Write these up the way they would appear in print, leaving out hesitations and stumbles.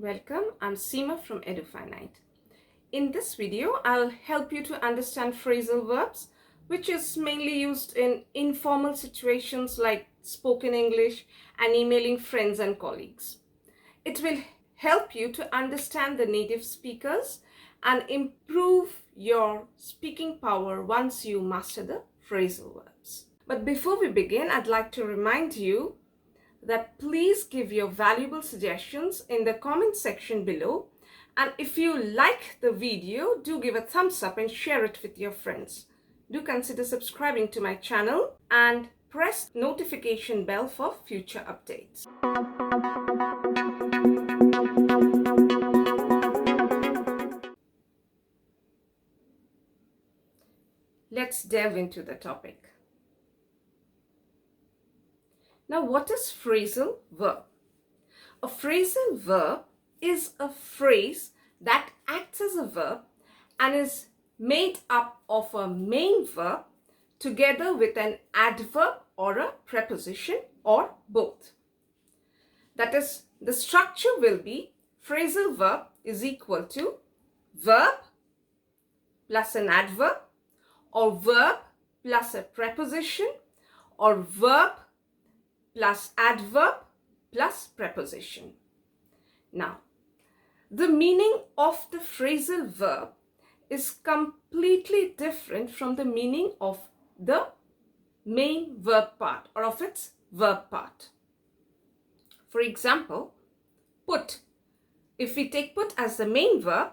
Welcome, I'm Seema from Edufinite. In this video, I'll help you to understand phrasal verbs, which is mainly used in informal situations like spoken English and emailing friends and colleagues. It will help you to understand the native speakers and improve your speaking power once you master the phrasal verbs. But before we begin, I'd like to remind you that please give your valuable suggestions in the comment section below, and if you like the video, do give a thumbs up and share it with your friends. Do consider subscribing to my channel and press notification bell for future updates. Let's delve into the topic. Now, what is phrasal verb? A phrasal verb is a phrase that acts as a verb and is made up of a main verb together with an adverb or a preposition or both. That is, the structure will be phrasal verb is equal to verb plus an adverb, or verb plus a preposition, or verb plus adverb plus preposition. Now, the meaning of the phrasal verb is completely different from the meaning of the main verb part or of its verb part. For example, put. If we take put as the main verb,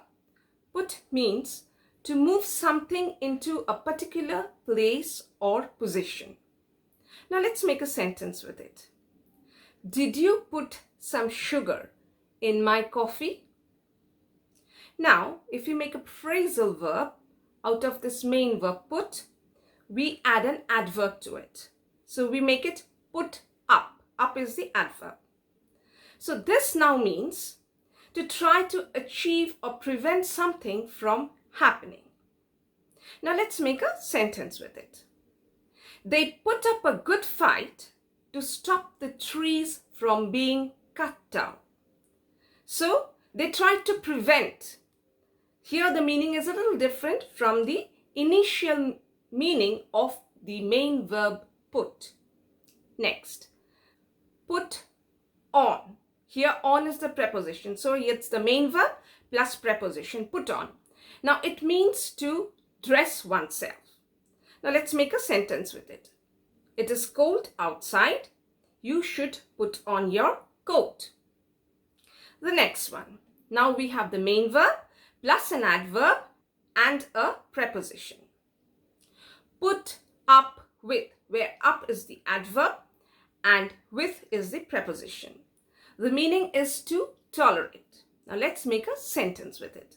put means to move something into a particular place or position. Now let's make a sentence with it. Did you put some sugar in my coffee? Now, if you make a phrasal verb out of this main verb put, we add an adverb to it. So we make it put up. Up is the adverb. So this now means to try to achieve or prevent something from happening. Now let's make a sentence with it. They put up a good fight to stop the trees from being cut down. So they tried to prevent. Here the meaning is a little different from the initial meaning of the main verb put. Next, put on. Here on is the preposition. So it's the main verb plus preposition, put on. Now it means to dress oneself. Now let's make a sentence with it. It is cold outside. You should put on your coat. The next one. Now we have the main verb plus an adverb and a preposition. Put up with, where up is the adverb and with is the preposition. The meaning is to tolerate. Now let's make a sentence with it.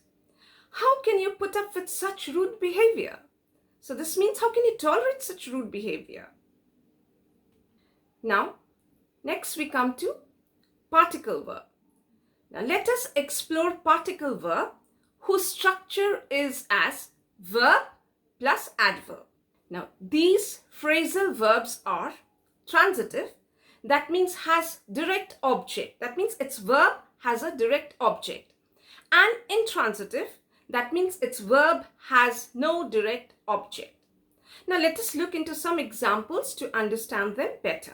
How can you put up with such rude behavior? So this means how can you tolerate such rude behavior? Now, next we come to particle verb. Now let us explore particle verb whose structure is as verb plus adverb. Now these phrasal verbs are transitive. That means has direct object. That means its verb has a direct object. And intransitive, that means its verb has no direct object. Now let us look into some examples to understand them better.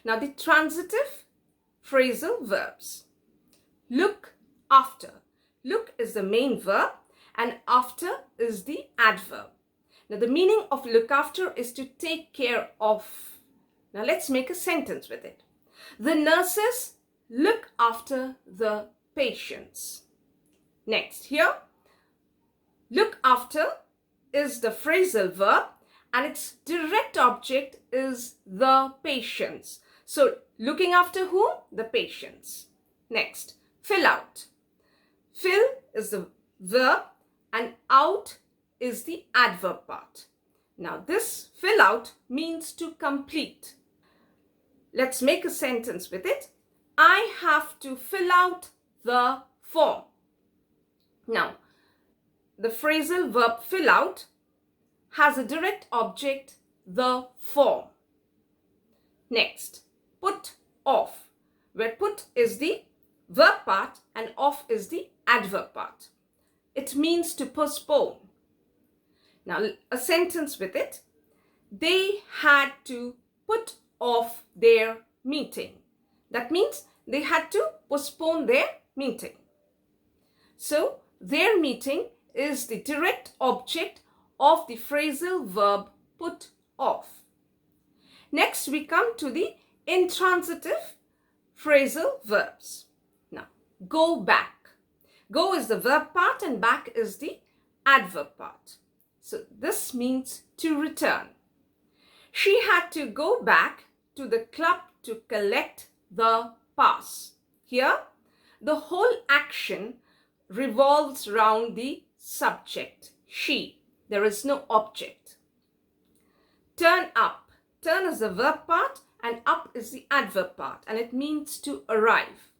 Now the transitive phrasal verbs. Look after. Look is the main verb and after is the adverb. Now the meaning of look after is to take care of. Now let's make a sentence with it. The nurses look after the patients. Next, here, look after is the phrasal verb and its direct object is the patients. So looking after whom? The patients. Next, fill out. Fill is the verb and out is the adverb part. Now this fill out means to complete. Let's make a sentence with it. I have to fill out the form. Now, the phrasal verb fill out has a direct object, the form. Next, put off, where put is the verb part and off is the adverb part. It means to postpone. Now, a sentence with it. They had to put off their meeting. That means they had to postpone their meeting. So, their meeting is the direct object of the phrasal verb put off. Next, we come to the intransitive phrasal verbs. Now, go back. Go is the verb part and back is the adverb part. So, this means to return. She had to go back to the club to collect the pass. Here, the whole action revolves around the subject, she. There is no object. Turn up. Turn is the verb part and up is the adverb part, and it means to arrive.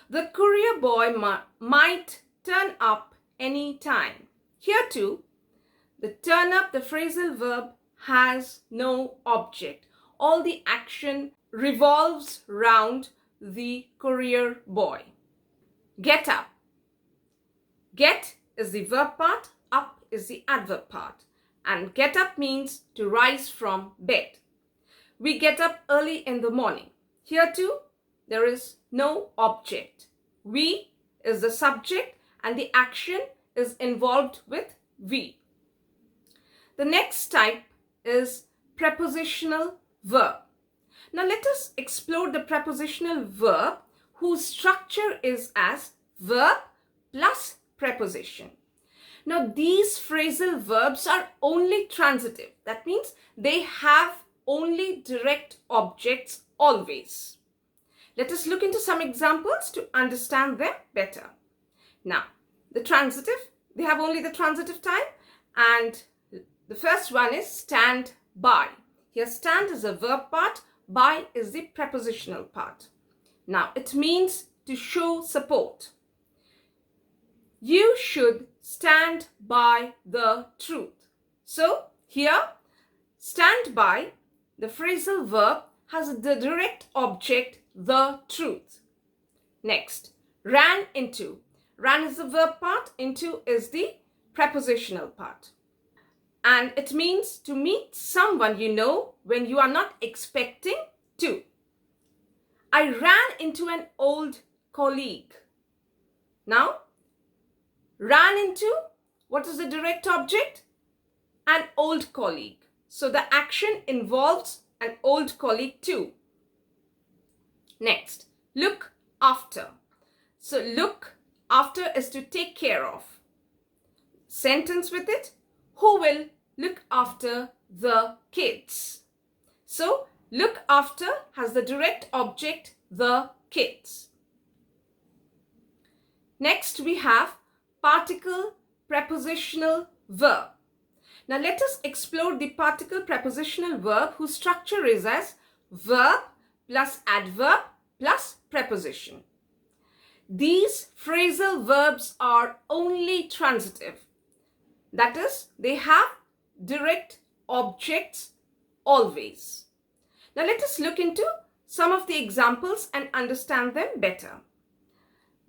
The courier boy might turn up any time. Here too, the turn up, the phrasal verb, has no object. All the action revolves round the courier boy. Get up. Get is the verb part, up is the adverb part. And get up means to rise from bed. We get up early in the morning. Here too, there is no object. We is the subject and the action is involved with we. The next type is prepositional verb. Now let us explore the prepositional verb whose structure is as verb plus preposition. Now these phrasal verbs are only transitive. That means they have only direct objects always. Let us look into some examples to understand them better. Now, the transitive, they have only the transitive type, and the first one is stand by. Here stand is a verb part, by is the prepositional part. Now it means to show support. You should stand by the truth. So here stand by, the phrasal verb has the direct object the truth. Next, ran into. Ran is the verb part, into is the prepositional part. And it means to meet someone you know when you are not expecting to. I ran into an old colleague. Now, ran into, what is the direct object? An old colleague. So the action involves an old colleague too. Next, look after. So look after is to take care of. Sentence with it, who will look after the kids? So look after has the direct object the kids. Next we have particle prepositional verb. Now let us explore the particle prepositional verb whose structure is as verb plus adverb plus preposition. These phrasal verbs are only transitive. That is, they have direct objects always. Now let us look into some of the examples and understand them better.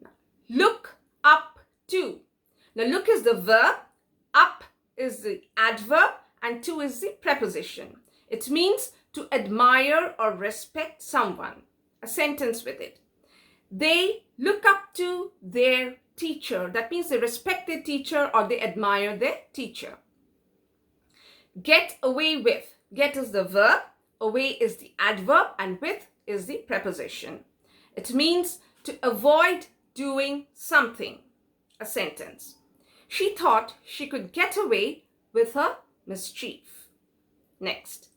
Now, look up to. Now look is the verb, up is the adverb, and to is the preposition. It means to admire or respect someone. A sentence with it. They look up to their teacher. That means they respect their teacher or they admire their teacher. Get away with. Get is the verb, away is the adverb, and with is the preposition. It means to avoid doing something. A sentence. She thought she could get away with her mischief. Next,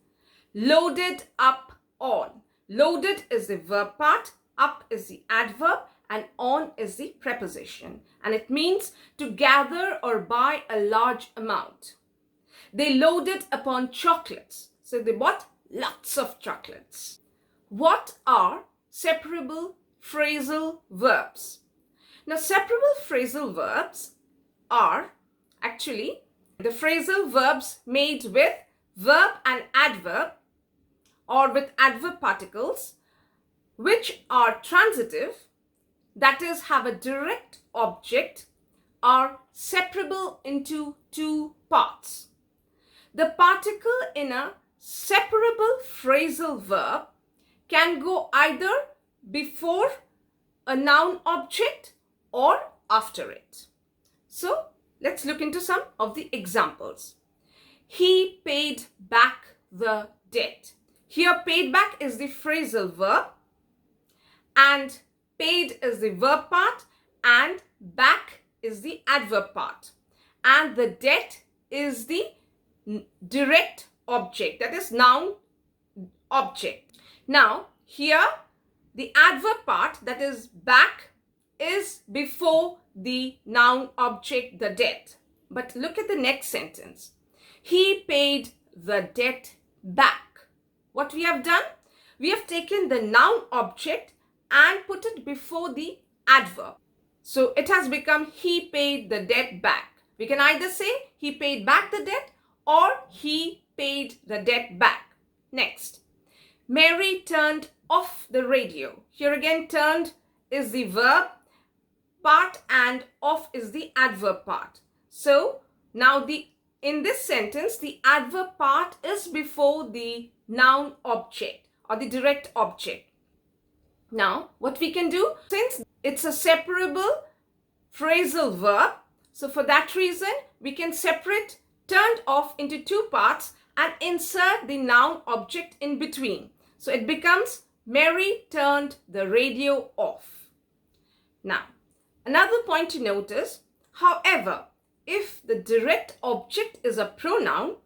loaded up on. Loaded is the verb part, up is the adverb, and on is the preposition. And it means to gather or buy a large amount. They loaded upon chocolates. So they bought lots of chocolates. What are separable phrasal verbs? Now, separable phrasal verbs are actually the phrasal verbs made with verb and adverb or with adverb particles which are transitive, that is have a direct object, are separable into two parts. The particle in a separable phrasal verb can go either before a noun object or after it. So let's look into some of the examples. He paid back the debt. Here paid back is the phrasal verb and paid is the verb part and back is the adverb part. And the debt is the direct object, that is noun object. Now here the adverb part, that is back, is before the noun object, the debt. But look at the next sentence. He paid the debt back. What we have done? We have taken the noun object and put it before the adverb. So it has become he paid the debt back. We can either say he paid back the debt or he paid the debt back. Next, Mary turned off the radio. Here again, turned is the verb part and off is the adverb part. So now in this sentence, the adverb part is before the noun object or the direct object. Now, what we can do, since it's a separable phrasal verb, so for that reason, we can separate turned off into two parts and insert the noun object in between. So it becomes Mary turned the radio off. Now, another point to notice, however, if the direct object is a pronoun,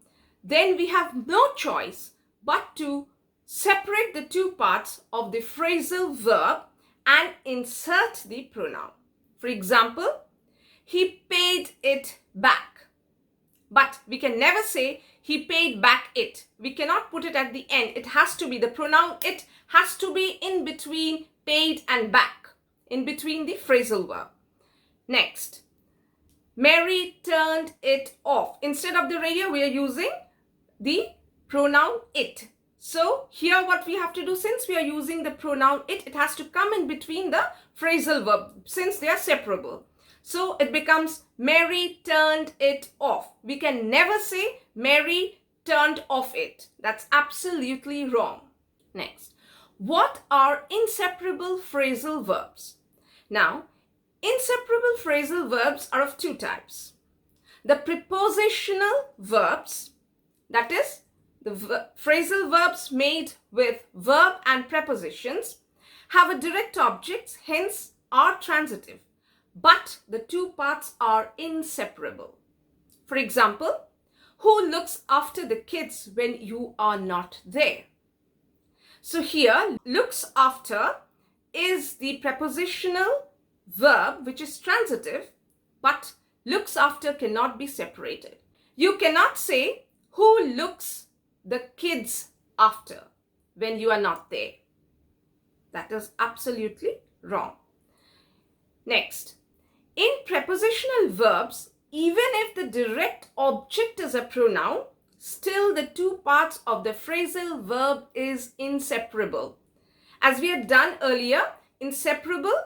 then we have no choice but to separate the two parts of the phrasal verb and insert the pronoun. For example, he paid it back. But we can never say he paid back it. We cannot put it at the end. It has to be, the pronoun it has to be in between paid and back, in between the phrasal verb. Next, Mary turned it off. Instead of the radio, we are using the pronoun it. So here what we have to do, since we are using the pronoun it has to come in between the phrasal verb since they are separable. So it becomes Mary turned it off. We can never say Mary turned off it. That's absolutely wrong. Next, what are inseparable phrasal verbs? Now, inseparable phrasal verbs are of two types. The prepositional verbs, that is, the phrasal verbs made with verb and prepositions, have a direct object, hence are transitive, but the two parts are inseparable. For example, who looks after the kids when you are not there? So here, looks after is the prepositional verb which is transitive, but looks after cannot be separated. You cannot say who looks the kids after when you are not there. That is absolutely wrong. Next, in prepositional verbs, even if the direct object is a pronoun, still the two parts of the phrasal verb is inseparable. As we had done earlier, inseparable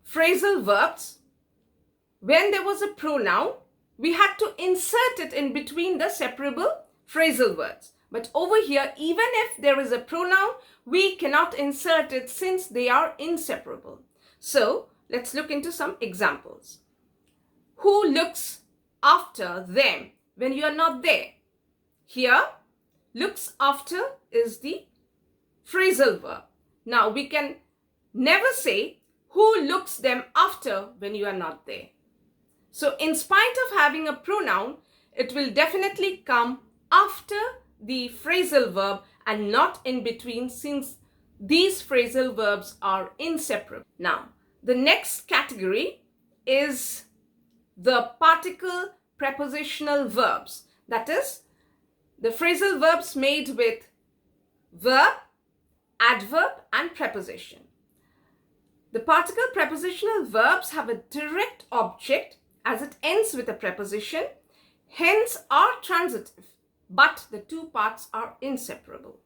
phrasal verbs, when there was a pronoun, we had to insert it in between the separable phrasal words. But over here, even if there is a pronoun, we cannot insert it since they are inseparable. So, let's look into some examples. Who looks after them when you are not there? Here, looks after is the phrasal verb. Now, we can never say who looks them after when you are not there. So, in spite of having a pronoun, it will definitely come after the phrasal verb and not in between, since these phrasal verbs are inseparable. Now, the next category is the particle prepositional verbs. That is, the phrasal verbs made with verb, adverb and preposition. The particle prepositional verbs have a direct object as it ends with a preposition, hence are transitive, but the two parts are inseparable.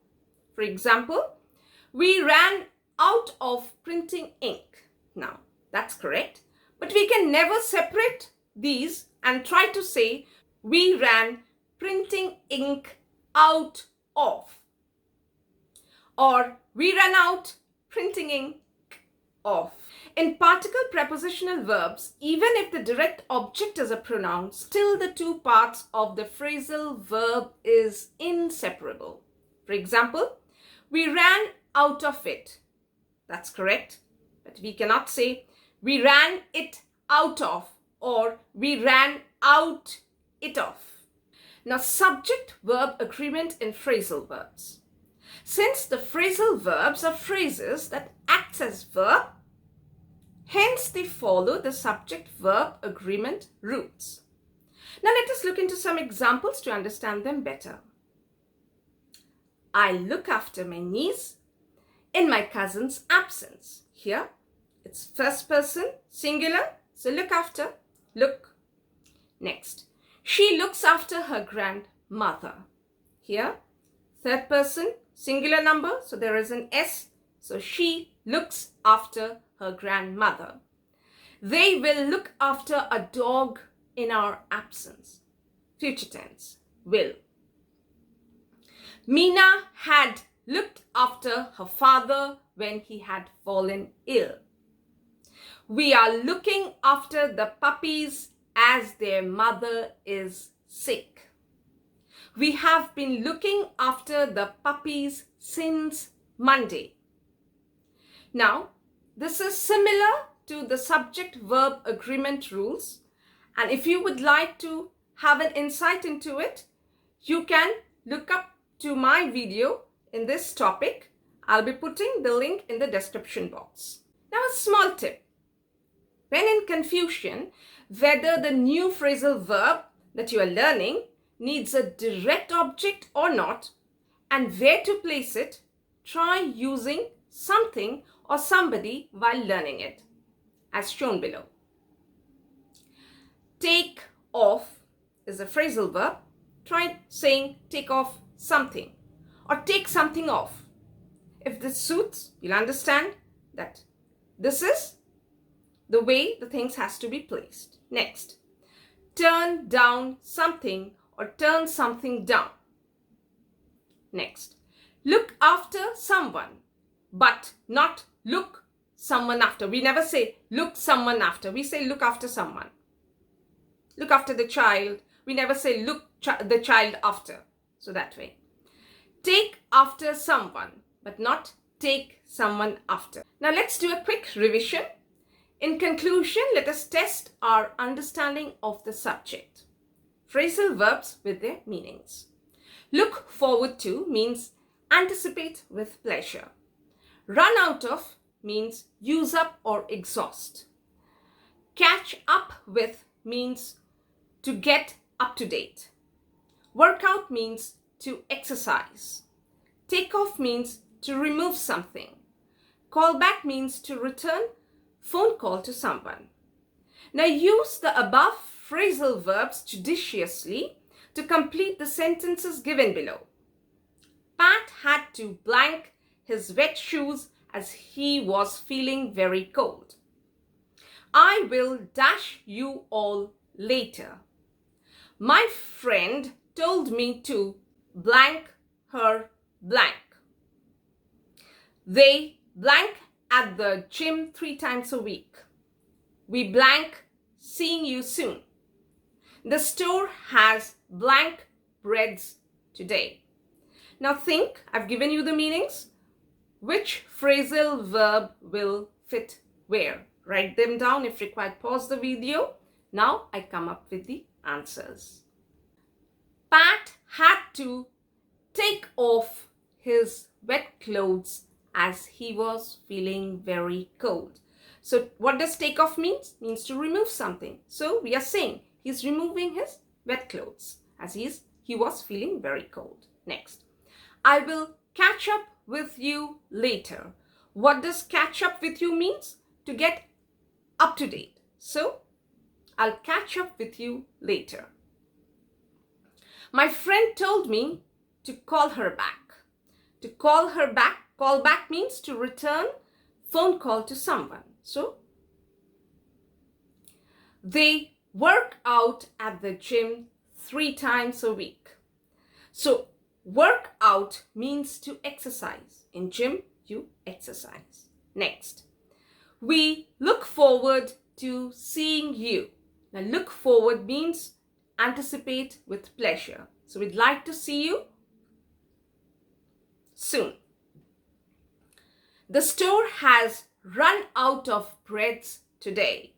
For example, we ran out of printing ink. Now, That's correct. But we can never separate these and try to say we ran printing ink out of, or we ran out printing ink of. In particle prepositional verbs, even if the direct object is a pronoun, still the two parts of the phrasal verb is inseparable. For example, we ran out of it. That's correct. But we cannot say we ran it out of or we ran out it of. Now, subject-verb agreement in phrasal verbs. Since the phrasal verbs are phrases that act as verb, hence they follow the subject-verb agreement rules. Now let us look into some examples to understand them better. I look after my niece in my cousin's absence. Here, it's first person, singular, so look after, look. Next, she looks after her grandmother. Here, third person, singular number, so there is an S, so she looks after her grandmother. They will look after a dog in our absence. Future tense, will. Meena had looked after her father when he had fallen ill. We are looking after the puppies as their mother is sick. We have been looking after the puppies since Monday. Now, this is similar to the subject-verb agreement rules, and if you would like to have an insight into it, you can look up to my video in this topic. I'll be putting the link in the description box. Now, a small tip. When in confusion whether the new phrasal verb that you are learning needs a direct object or not and where to place it, try using something or somebody while learning it, as shown below. Take off is a phrasal verb. Try saying take off something or take something off. If this suits, you'll understand that this is the way the things has to be placed. Next, turn down something or turn something down. Next, look after someone, but not look someone after. We never say look someone after. We say look after someone. Look after the child. We never say look the child after. So that way. Take after someone, but not take someone after. Now let's do a quick revision. In conclusion, let us test our understanding of the subject. Phrasal verbs with their meanings. Look forward to means anticipate with pleasure. Run out of means use up or exhaust. Catch up with means to get up to date. Work out means to exercise. Take off means to remove something. Call back means to return phone call to someone. Now use the above phrasal verbs judiciously to complete the sentences given below. Pat had to blank his wet shoes as he was feeling very cold. I will dash you all later. My friend told me to blank her blank. They blank at the gym 3 times a week. We blank seeing you soon. The store has blank breads today. Now think, I've given you the meanings. Which phrasal verb will fit where? Write them down. If required, pause the video. Now I come up with the answers. Pat had to take off his wet clothes as he was feeling very cold. So what does take off means? Means to remove something. So we are saying he's removing his wet clothes as he was feeling very cold. Next, I will catch up with you later. What does catch up with you means? To get up to date. So I'll catch up with you later. My friend told me to call her back. To call her back, call back means to return phone call to someone. So They work out at the gym 3 times a week. So work out means to exercise. In gym, you exercise. Next, we look forward to seeing you. Now, look forward means anticipate with pleasure. So we'd like to see you soon. The store has run out of breads today.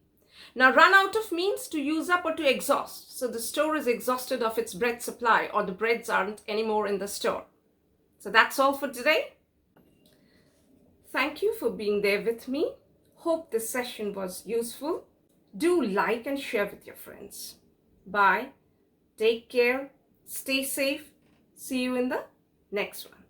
Now, run out of means to use up or to exhaust. So the store is exhausted of its bread supply, or the breads aren't anymore in the store. So that's all for today. Thank you for being there with me. Hope this session was useful. Do like and share with your friends. Bye. Take care. Stay safe. See you in the next one.